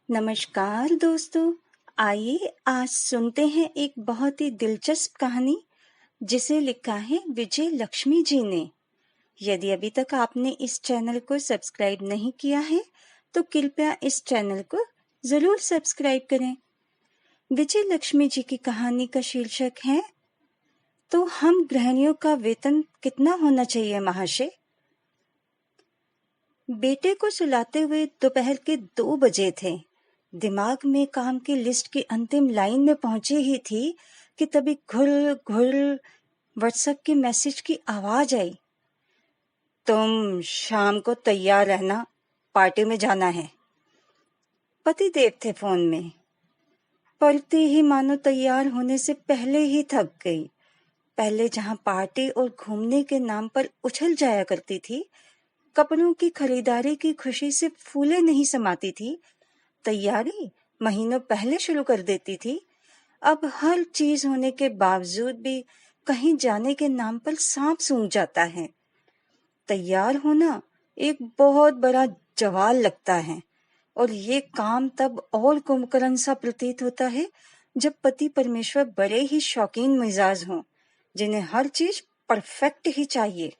नमस्कार दोस्तों। आइए आज सुनते हैं एक बहुत ही दिलचस्प कहानी जिसे लिखा है विजय लक्ष्मी जी ने। यदि अभी तक आपने इस चैनल को सब्सक्राइब नहीं किया है तो कृपया इस चैनल को जरूर सब्सक्राइब करें। विजय लक्ष्मी जी की कहानी का शीर्षक है तो हम गृहिणियों का वेतन कितना होना चाहिए महाशय। बेटे को सुलाते हुए दोपहर के 2 बजे थे। दिमाग में काम की लिस्ट की अंतिम लाइन में पहुंची ही थी कि तभी घुल घुल व्हाट्सएप के मैसेज की आवाज आई। तुम शाम को तैयार रहना, पार्टी में जाना है। पति देव थे फोन में। पढ़ते ही मानो तैयार होने से पहले ही थक गई। पहले जहां पार्टी और घूमने के नाम पर उछल जाया करती थी, कपड़ों की खरीदारी की खुशी से फूले नहीं समाती थी, तैयारी महीनों पहले शुरू कर देती थी। अब हर चीज होने के बावजूद भी कहीं जाने के नाम पर सांप सूंघ जाता है। तैयार होना एक बहुत बड़ा जवाल लगता है और ये काम तब और कुंभकर्ण सा प्रतीत होता है जब पति परमेश्वर बड़े ही शौकीन मिजाज हों, जिन्हें हर चीज परफेक्ट ही चाहिए।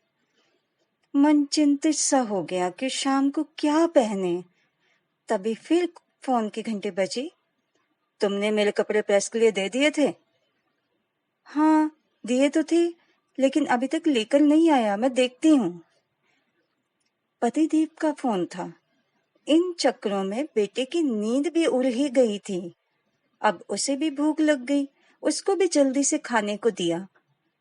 मन चिंतित सा हो गया कि शाम को क्या पहने। तभी फिर फोन की घंटी बजी। तुमने मेरे कपड़े प्रेस के लिए दे दिए थे? हाँ, दिए तो थे, लेकिन अभी तक लेकर नहीं आया, मैं देखती हूँ। पतिदेव का फोन था। इन चक्रों में बेटे की नींद भी उड़ ही गई थी। अब उसे भी भूख लग गई, उसको भी जल्दी से खाने को दिया।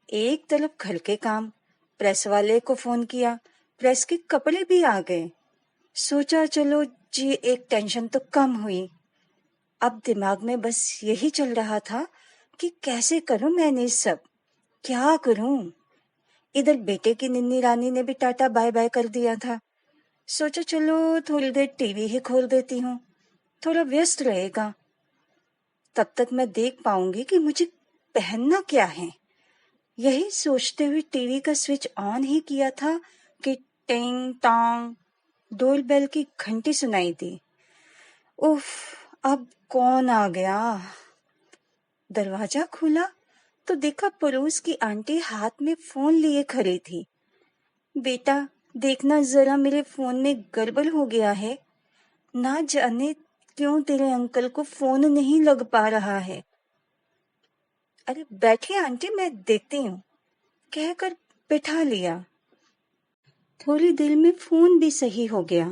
एक तरफ घर के काम, प्रेस वाले को फोन किया, प्रेस के कपड़े भी आ गए। सोचा चलो जी एक टेंशन तो कम हुई। अब दिमाग में बस यही चल रहा था कि कैसे करूं मैंने सब, क्या करूं। इधर बेटे की निन्नी रानी ने भी टाटा बाय बाय कर दिया था। सोचा चलो थोड़ी देर टीवी ही खोल देती हूँ, थोड़ा व्यस्त रहेगा, तब तक मैं देख पाऊंगी कि मुझे पहनना क्या है। यही सोचते हुए टीवी का स्विच ऑन ही किया था कि टिंग टोंग डोर बेल की घंटी सुनाई दी। उफ, अब कौन आ गया। दरवाजा खुला तो देखा पड़ोस की आंटी हाथ में फोन लिए खड़ी थी। बेटा देखना जरा, मेरे फोन में गड़बड़ हो गया है, ना जाने क्यों तेरे अंकल को फोन नहीं लग पा रहा है। अरे बैठिए आंटी, मैं देखती हूँ, कहकर बैठा लिया। थोड़ी देर में फोन भी सही हो गया।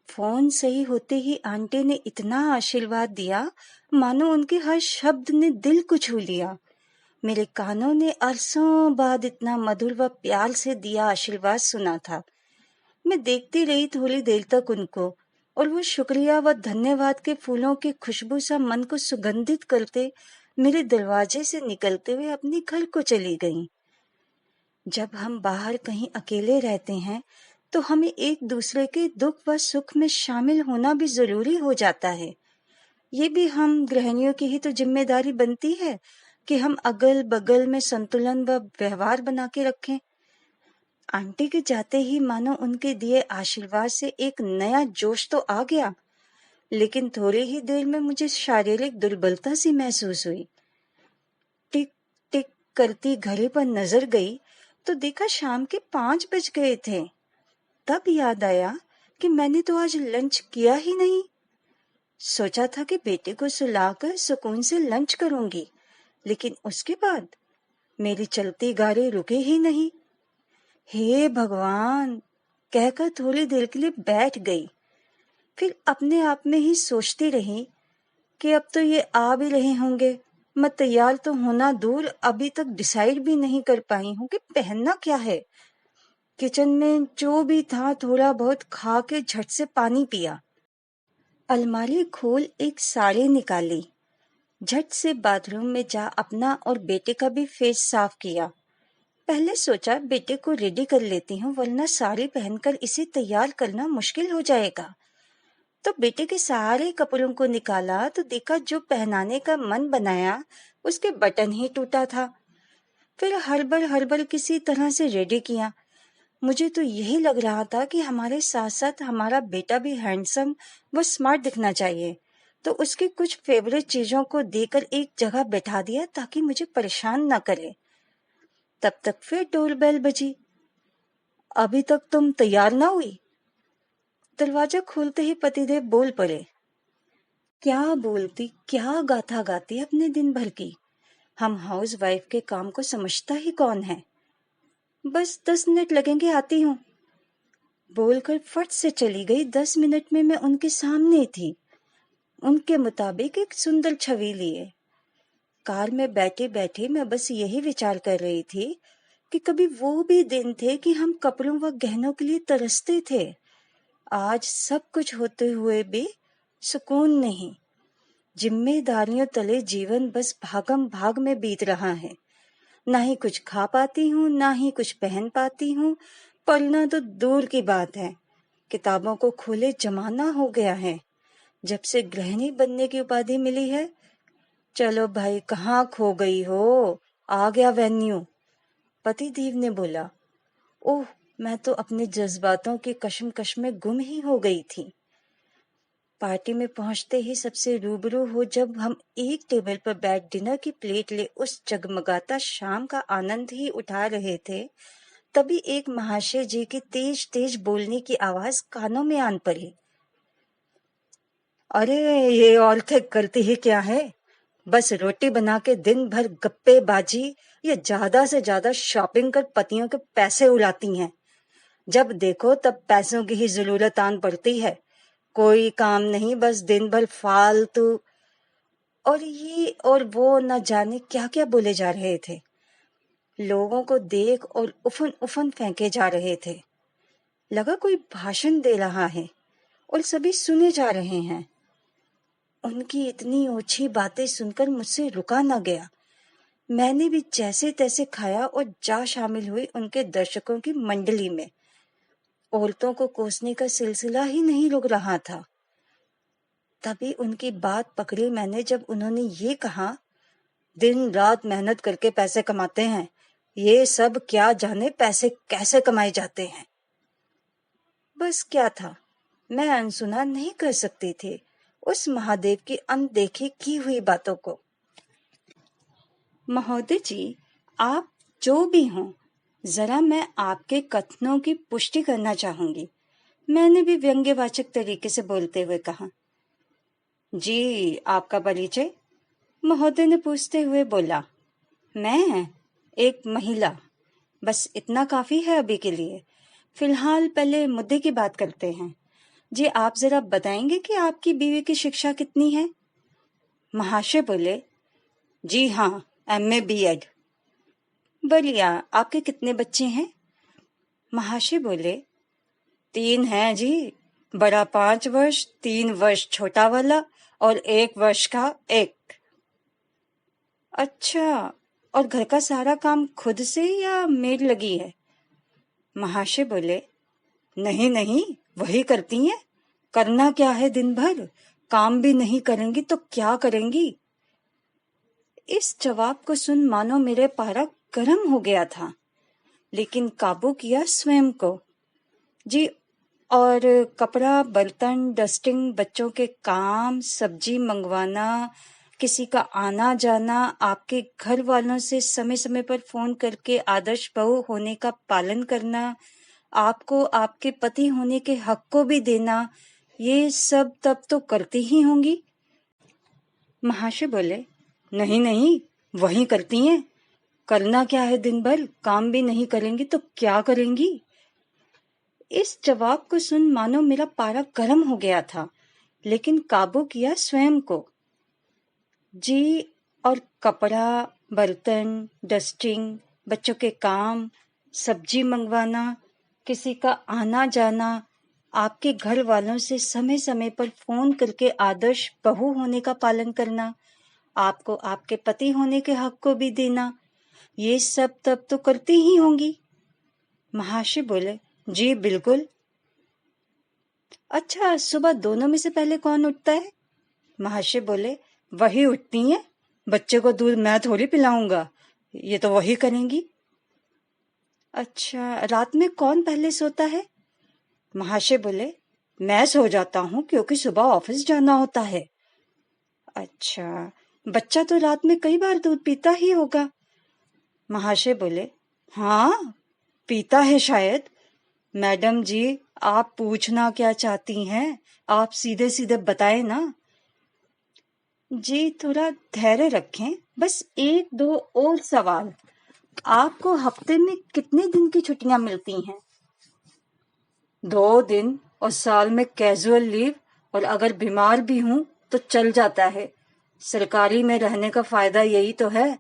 फोन सही होते ही आंटी ने इतना आशीर्वाद दिया मानो उनके हर शब्द ने दिल को छू लिया। मेरे कानों ने अरसों बाद इतना मधुर व प्यार से दिया आशीर्वाद सुना था। मैं देखती रही थोड़ी देर तक उनको, और वो शुक्रिया व धन्यवाद के फूलों की खुशबू सा मन को सुगंधित करते मेरे दरवाजे से निकलते हुए अपने घर को चली गईं। जब हम बाहर कहीं अकेले रहते हैं तो हमें एक दूसरे के दुख व सुख में शामिल होना भी जरूरी हो जाता है। ये भी हम गृहिणियों की ही तो जिम्मेदारी बनती है कि हम अगल बगल में संतुलन व व्यवहार बना के रखें। आंटी के जाते ही मानो उनके दिए आशीर्वाद से एक नया जोश तो आ गया, लेकिन थोड़ी ही देर में मुझे शारीरिक दुर्बलता सी महसूस हुई। टिक टिक करती घड़ी पर नजर गई तो देखा शाम के 5 बज गए थे। तब याद आया कि मैंने तो आज लंच किया ही नहीं। सोचा था कि बेटे को सुलाकर सुकून से लंच करूंगी, लेकिन उसके बाद मेरी चलती गाड़ी रुके ही नहीं। हे भगवान, कहकर थोड़ी देर के लिए बैठ गई। फिर अपने आप में ही सोचती रही कि अब तो ये आ भी रहे होंगे, मैं तैयार तो होना दूर अभी तक डिसाइड भी नहीं कर पाई हूँ कि पहनना क्या है। किचन में जो भी था थोड़ा बहुत खा के झट से पानी पिया। अलमारी खोल एक साड़ी निकाली, झट से बाथरूम में जा अपना और बेटे का भी फेस साफ किया। पहले सोचा बेटे को रेडी कर लेती हूँ, वरना साड़ी पहनकर इसे तैयार करना मुश्किल हो जाएगा। तो बेटे के सारे कपड़ों को निकाला तो देखा जो पहनाने का मन बनाया उसके बटन ही टूटा था। फिर हड़बड़ हड़बड़ किसी तरह से रेडी किया। मुझे तो यही लग रहा था कि हमारे साथ साथ हमारा बेटा भी हैंडसम व स्मार्ट दिखना चाहिए, तो उसकी कुछ फेवरेट चीजों को देकर एक जगह बैठा दिया ताकि मुझे परेशान ना करे। तब तक फिर डोरबेल बजी। अभी तक तुम तैयार ना हुई? दरवाजा खोलते ही पतिदेव बोल पड़े। क्या बोलती, क्या गाथा गाती अपने दिन भर की। हम हाउस वाइफ के काम को समझता ही कौन है। बस 10 मिनट लगेंगे, आती हूँ, बोलकर फट से चली गई। 10 मिनट में मैं उनके सामने थी, उनके मुताबिक एक सुंदर छवि लिए। कार में बैठे बैठे मैं बस यही विचार कर रही थी कि कभी वो भी दिन थे कि हम कपड़ों व गहनों के लिए तरसते थे। आज सब कुछ होते हुए भी सुकून नहीं। जिम्मेदारियों तले जीवन बस भागम भाग में बीत रहा है। ना ही कुछ खा पाती हूँ, ना ही कुछ पहन पाती हूँ। पढ़ना तो दूर की बात है, किताबों को खोले जमाना हो गया है जब से गृहिणी बनने की उपाधि मिली है। चलो भाई, कहाँ खो गई हो? आ गया वेन्यू, पतिदेव ने बोला। ओह, मैं तो अपने जज्बातों की कशमकश में गुम ही हो गई थी। पार्टी में पहुंचते ही सबसे रूबरू हो जब हम एक टेबल पर बैठ डिनर की प्लेट ले उस जगमगाता शाम का आनंद ही उठा रहे थे, तभी एक महाशय जी की तेज तेज बोलने की आवाज कानों में आन पड़ी। अरे, ये औरतें करती ही क्या है? बस रोटी बना के दिन भर गप्पेबाजी या ज्यादा से ज्यादा शॉपिंग कर पतियों के पैसे उड़ाती हैं। जब देखो तब पैसों की ही जरूरत आन पड़ती है। कोई काम नहीं, बस दिन भर फालतू। और ये और वो न जाने क्या क्या बोले जा रहे थे। लोगों को देख और उफन उफन फेंके जा रहे थे। लगा कोई भाषण दे रहा है और सभी सुने जा रहे हैं। उनकी इतनी ओछी बातें सुनकर मुझसे रुका न गया। मैंने भी जैसे तैसे खाया और जा शामिल हुई उनके दर्शकों की मंडली में। औरतों को कोसने का सिलसिला ही नहीं रुक रहा था। तभी उनकी बात पकड़ी मैंने जब उन्होंने ये कहा, दिन रात मेहनत करके पैसे कमाते हैं, ये सब क्या जाने पैसे कैसे कमाए जाते हैं। बस क्या था, मैं अनसुना नहीं कर सकती थी उस महादेव की अनदेखी की हुई बातों को। महोदय जी, आप जो भी हों, जरा मैं आपके कथनों की पुष्टि करना चाहूंगी, मैंने भी व्यंग्यवाचक तरीके से बोलते हुए कहा। जी, आपका परिचय? महोदय ने पूछते हुए बोला। मैं एक महिला, बस इतना काफी है अभी के लिए। फिलहाल पहले मुद्दे की बात करते हैं। जी, आप जरा बताएंगे कि आपकी बीवी की शिक्षा कितनी है? महाशय बोले, जी हाँ, MA BEd। बढ़िया, आपके कितने बच्चे हैं? महाशय बोले, 3 हैं जी। बड़ा 5 वर्ष, 3 वर्ष छोटा वाला और 1 वर्ष का एक। अच्छा, और घर का सारा काम खुद से या मेड लगी है? महाशय बोले, नहीं नहीं, वही करती हैं। करना क्या है दिन भर, काम भी नहीं करेंगी तो क्या करेंगी? इस जवाब को सुन मानो मेरे पारा गर्म हो गया था, लेकिन काबू किया स्वयं को। जी, और कपड़ा, बर्तन, डस्टिंग, बच्चों के काम, सब्जी मंगवाना, किसी का आना जाना, आपके घर वालों से समय समय पर फोन करके आदर्श बहू होने का पालन करना, आपको आपके पति होने के हक को भी देना, ये सब तब तो करती ही होंगी। महाशय बोले, नहीं नहीं, वही करती हैं। करना क्या है दिन भर, काम भी नहीं करेंगी तो क्या करेंगी? इस जवाब को सुन मानो मेरा पारा गर्म हो गया था, लेकिन काबू किया स्वयं को। जी, और कपड़ा, बर्तन, डस्टिंग, बच्चों के काम, सब्जी मंगवाना, किसी का आना जाना, आपके घर वालों से समय समय पर फोन करके आदर्श बहू होने का पालन करना, आपको आपके पति होने के हक को भी देना, ये सब तब तो करती ही होंगी। महाशय बोले, जी बिल्कुल। अच्छा, सुबह दोनों में से पहले कौन उठता है? महाशय बोले, वही उठती हैं। बच्चे को दूध मैं थोड़ी पिलाऊंगा, ये तो वही करेंगी। अच्छा, रात में कौन पहले सोता है? महाशय बोले, मैं सो जाता हूँ क्योंकि सुबह ऑफिस जाना होता है। अच्छा, बच्चा तो रात में कई बार दूध पीता ही होगा। महाशय बोले, हाँ, पीता है शायद। मैडम जी, आप पूछना क्या चाहती हैं? आप सीधे सीधे बताएं ना। जी, थोड़ा धैर्य रखें। बस एक दो और सवाल। आपको हफ्ते में कितने दिन की छुट्टियां मिलती हैं? 2 दिन, और साल में कैजुअल लीव, और अगर बीमार भी हूं तो चल जाता है। सरकारी में रहने का फायदा यही तो है।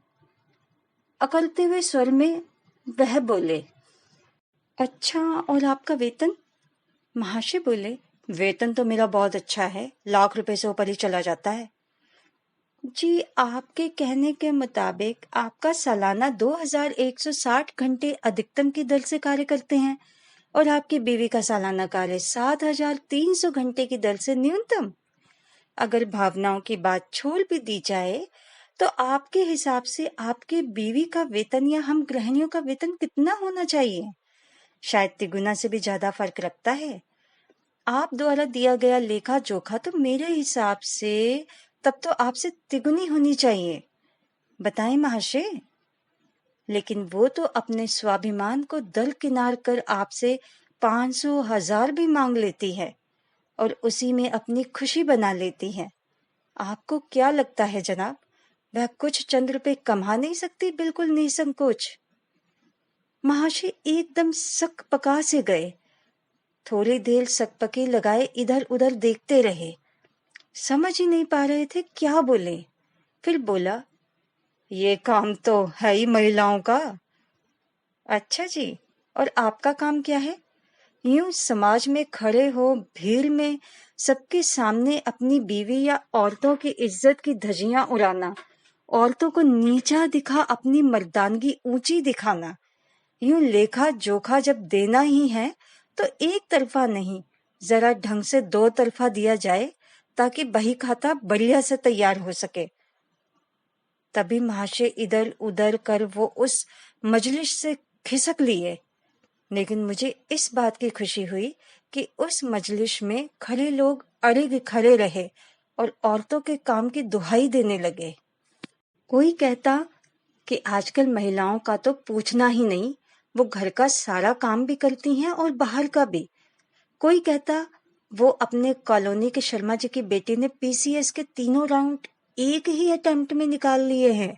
अकलते हुए स्वर में वह बोले। अच्छा, और आपका वेतन? महाशय बोले, वेतन तो मेरा बहुत अच्छा है, लाख रुपए से ऊपर ही चला जाता है। जी, आपके कहने के मुताबिक आपका सालाना 2160 घंटे अधिकतम की दर से कार्य करते हैं और आपकी बीवी का सालाना कार्य 7300 घंटे की दर से न्यूनतम। अगर भावनाओं की बात छोड़ भी दी जाए तो आपके हिसाब से आपके बीवी का वेतन या हम गृहिणियों का वेतन कितना होना चाहिए? शायद तिगुना से भी ज्यादा फर्क रखता है। आप द्वारा दिया गया लेखा जोखा तो मेरे हिसाब से तब तो आपसे तिगुनी होनी चाहिए। बताएं महाशय। लेकिन वो तो अपने स्वाभिमान को दरकिनार कर आपसे 500, 1000 भी मांग लेती है और उसी में अपनी खुशी बना लेती है। आपको क्या लगता है जनाब, वह कुछ चंद रुपए कमा नहीं सकती बिल्कुल निसंकोच? महाशय एकदम सकपका से गए। थोड़ी देर सकपकी लगाए इधर उधर देखते रहे, समझ ही नहीं पा रहे थे क्या बोले। फिर बोला, ये काम तो है ही महिलाओं का। अच्छा जी, और आपका काम क्या है? यूं समाज में खड़े हो, भीड़ में सबके सामने अपनी बीवी या औरतों की इज्जत की धज्जियां उड़ाना, औरतों को नीचा दिखा अपनी मर्दानगी ऊंची दिखाना। यूं लेखा जोखा जब देना ही है तो एक तरफा नहीं, जरा ढंग से 2 तरफा दिया जाए ताकि बही खाता बढ़िया से तैयार हो सके। तभी महाशय इधर उधर कर वो उस मजलिस से खिसक लिए। लेकिन मुझे इस बात की खुशी हुई कि उस मजलिस में खड़े लोग अड़िग खड़े रहे और औरतों के काम की दुहाई देने लगे। कोई कहता कि आजकल महिलाओं का तो पूछना ही नहीं, वो घर का सारा काम भी करती हैं और बाहर का भी। कोई कहता वो अपने कॉलोनी के शर्मा जी की बेटी ने पीसीएस के 3 राउंड एक ही अटेम्प्ट में निकाल लिए हैं।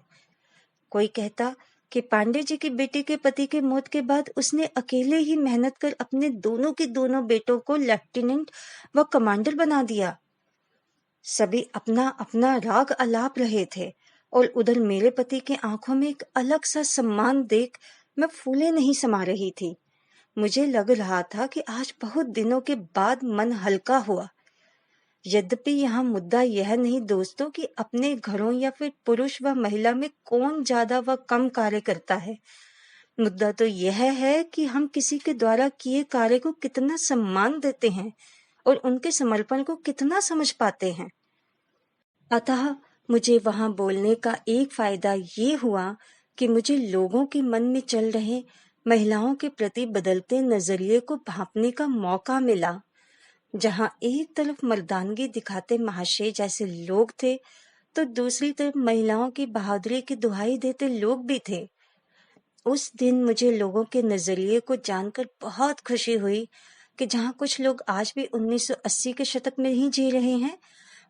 कोई कहता कि पांडे जी की बेटी के पति के मौत के बाद उसने अकेले ही मेहनत कर अपने दोनों के दोनों बेटों को लेफ्टिनेंट व कमांडर बना दिया। सभी अपना अपना राग अलाप रहे थे और उधर मेरे पति के आंखों में एक अलग सा सम्मान देख मैं फूले नहीं समा रही थी। मुझे लग रहा था कि आज बहुत दिनों के बाद मन हल्का हुआ। यद्यपि यहाँ मुद्दा यह नहीं दोस्तों कि अपने घरों या फिर पुरुष व महिला में कौन ज्यादा व कम कार्य करता है। मुद्दा तो यह है कि हम किसी के द्वारा किए कार्य को कितना सम्मान देते हैं और उनके समर्पण को कितना समझ पाते हैं। अतः मुझे वहां बोलने का एक फायदा ये हुआ कि मुझे लोगों के मन में चल रहे महिलाओं के प्रति बदलते नजरिए को भांपने का मौका मिला। जहां एक तरफ मर्दानगी दिखाते महाशय जैसे लोग थे तो दूसरी तरफ महिलाओं की बहादुरी की दुहाई देते लोग भी थे। उस दिन मुझे लोगों के नजरिए को जानकर बहुत खुशी हुई कि जहां कुछ लोग आज भी 1980 के शतक में ही जी रहे हैं,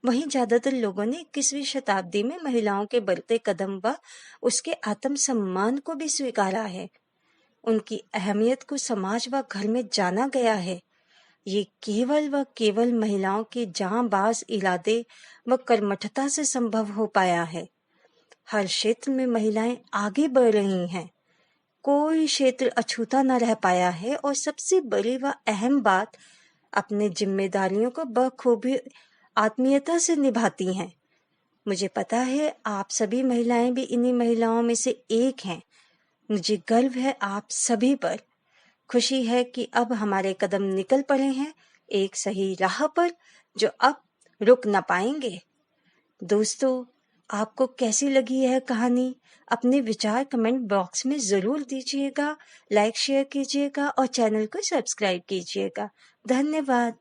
वहीं ज्यादातर लोगों ने 21वीं शताब्दी में महिलाओं के बढ़ते कदम व उसके आत्मसम्मान को भी स्वीकारा है। उनकी अहमियत को समाज व घर में जाना गया है। ये केवल व केवल महिलाओं के जांबाज इरादे व कर्मठता से संभव हो पाया है। हर क्षेत्र में महिलाएं आगे बढ़ रही हैं। कोई क्षेत्र अछूता न रह पाया है और सबसे बड़ी व अहम बात, अपने जिम्मेदारियों को बखूबी आत्मीयता से निभाती हैं। मुझे पता है आप सभी महिलाएं भी इन्हीं महिलाओं में से एक हैं। मुझे गर्व है आप सभी पर। खुशी है कि अब हमारे कदम निकल पड़े हैं एक सही राह पर जो अब रुक न पाएंगे। दोस्तों, आपको कैसी लगी यह कहानी? अपने विचार कमेंट बॉक्स में जरूर दीजिएगा, लाइक शेयर कीजिएगा और चैनल को सब्सक्राइब कीजिएगा। धन्यवाद।